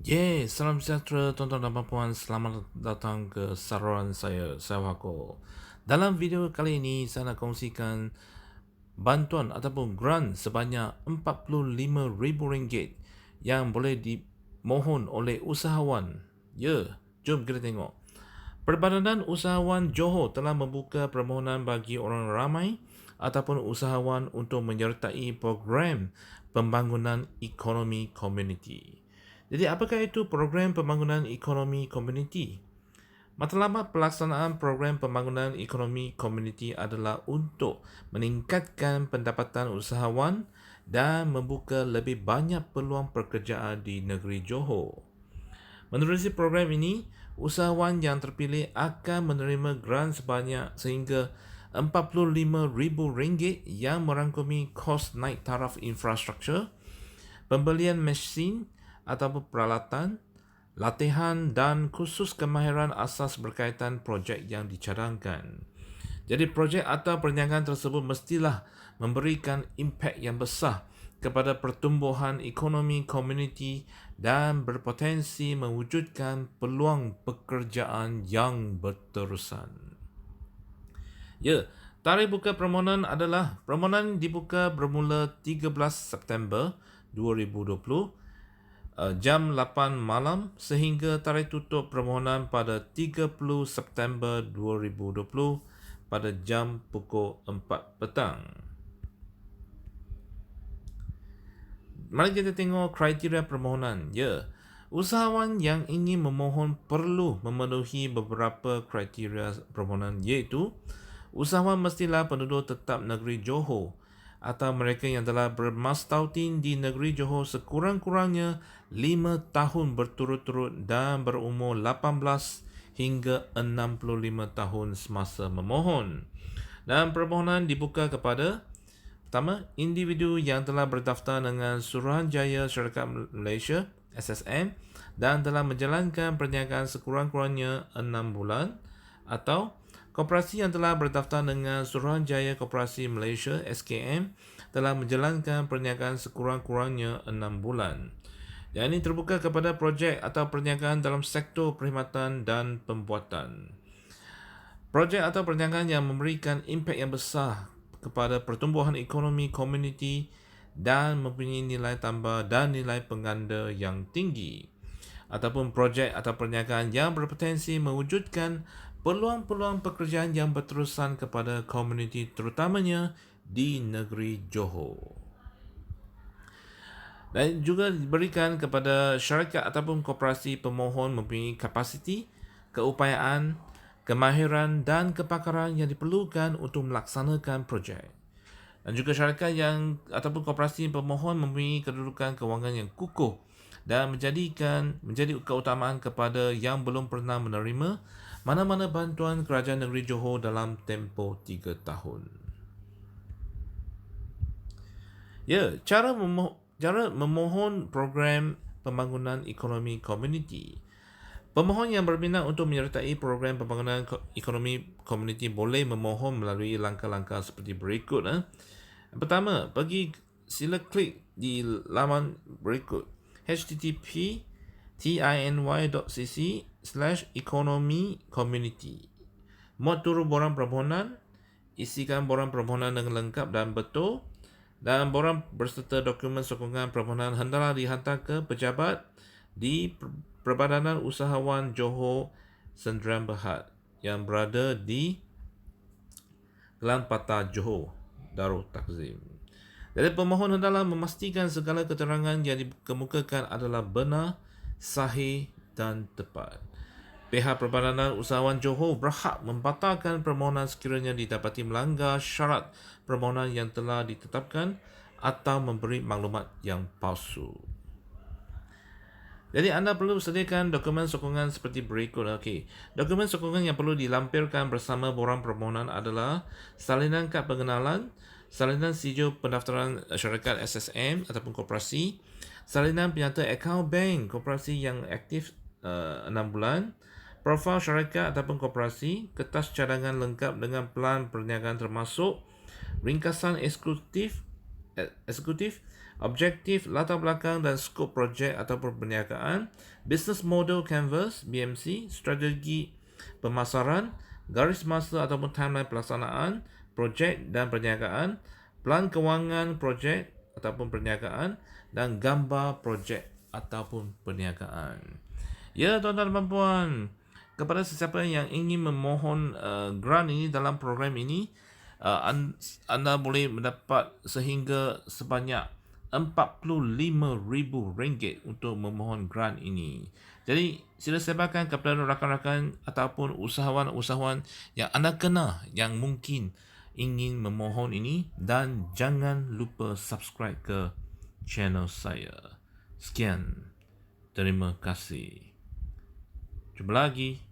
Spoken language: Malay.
Salam sejahtera tuan-tuan dan puan. Selamat datang ke saluran saya Wako. Dalam video kali ini, saya nak kongsikan bantuan ataupun grant sebanyak RM45,000 yang boleh dimohon oleh usahawan. Jom kita tengok. Perbadanan Usahawan Johor telah membuka permohonan bagi orang ramai ataupun usahawan untuk menyertai program pembangunan ekonomi komuniti. Jadi, apakah itu program pembangunan ekonomi komuniti? Matlamat pelaksanaan program pembangunan ekonomi komuniti adalah untuk meningkatkan pendapatan usahawan dan membuka lebih banyak peluang pekerjaan di negeri Johor. Menerusi program ini, usahawan yang terpilih akan menerima grant sebanyak sehingga RM45,000 yang merangkumi kos naik taraf infrastruktur, pembelian mesin ataupun peralatan, latihan dan khusus kemahiran asas berkaitan projek yang dicadangkan. Jadi projek atau perniagaan tersebut mestilah memberikan impak yang besar kepada pertumbuhan ekonomi komuniti dan berpotensi mewujudkan peluang pekerjaan yang berterusan. Tarikh buka permohonan adalah permohonan dibuka bermula 13 September 2020 jam 8 malam sehingga tarikh tutup permohonan pada 30 September 2020 pada jam pukul 4 petang. Mari kita tengok kriteria permohonan. Usahawan yang ingin memohon perlu memenuhi beberapa kriteria permohonan, iaitu usahawan mestilah penduduk tetap negeri Johor atau mereka yang telah bermastautin di negeri Johor sekurang-kurangnya 5 tahun berturut-turut dan berumur 18 hingga 65 tahun semasa memohon. Dan permohonan dibuka kepada pertama, individu yang telah berdaftar dengan Suruhanjaya Syarikat Malaysia SSM dan telah menjalankan perniagaan sekurang-kurangnya 6 bulan, atau koperasi yang telah berdaftar dengan Suruhanjaya Koperasi Malaysia SKM telah menjalankan perniagaan sekurang-kurangnya 6 bulan. Yang ini terbuka kepada projek atau perniagaan dalam sektor perkhidmatan dan pembuatan. Projek atau perniagaan yang memberikan impak yang besar kepada pertumbuhan ekonomi komuniti dan mempunyai nilai tambah dan nilai pengganda yang tinggi, ataupun projek atau perniagaan yang berpotensi mewujudkan peluang-peluang pekerjaan yang berterusan kepada komuniti terutamanya di negeri Johor. Dan juga diberikan kepada syarikat ataupun koperasi pemohon mempunyai kapasiti, keupayaan, kemahiran dan kepakaran yang diperlukan untuk melaksanakan projek. Dan juga syarikat yang ataupun koperasi pemohon mempunyai kedudukan kewangan yang kukuh dan menjadi keutamaan kepada yang belum pernah menerima mana-mana bantuan kerajaan negeri Johor dalam tempoh 3 tahun. Cara memohon program pembangunan ekonomi komuniti. Pemohon yang berminat untuk menyertai program pembangunan ekonomi komuniti boleh memohon melalui langkah-langkah seperti berikut. Yang pertama, sila klik di laman berikut: http://tiny.cc/economy-community. Muat turun borang permohonan, isikan borang permohonan dengan lengkap dan betul, dan borang berserta dokumen sokongan permohonan hendaklah dihantar ke pejabat di Perbadanan Usahawan Johor Sdn Bhd yang berada di Kelang Patah, Johor Darul Takzim. Jadi pemohon hendaklah memastikan segala keterangan yang dikemukakan adalah benar, sahih dan tepat. Pihak Perbadanan Usahawan Johor berhak membatalkan permohonan sekiranya didapati melanggar syarat permohonan yang telah ditetapkan atau memberi maklumat yang palsu. Jadi anda perlu sediakan dokumen sokongan seperti berikut. Dokumen sokongan yang perlu dilampirkan bersama borang permohonan adalah salinan kad pengenalan, salinan sijil pendaftaran syarikat SSM ataupun koperasi, salinan penyata akaun bank koperasi yang aktif 6 bulan, profil syarikat ataupun koperasi, kertas cadangan lengkap dengan pelan perniagaan termasuk ringkasan eksekutif objektif, latar belakang dan skop projek ataupun perniagaan, business model canvas BMC, strategi pemasaran, garis masa ataupun timeline pelaksanaan projek dan perniagaan, plan kewangan projek ataupun perniagaan dan gambar projek ataupun perniagaan. Ya, tuan-tuan dan puan, kepada sesiapa yang ingin memohon grant ini dalam program ini, anda boleh mendapat sehingga sebanyak RM45,000 untuk memohon grant ini. Jadi, sila sebarkan kepada rakan-rakan ataupun usahawan-usahawan yang anda kenal yang mungkin ingin memohon ini, dan jangan lupa subscribe ke channel saya. Sekian. Terima kasih. Jumpa lagi.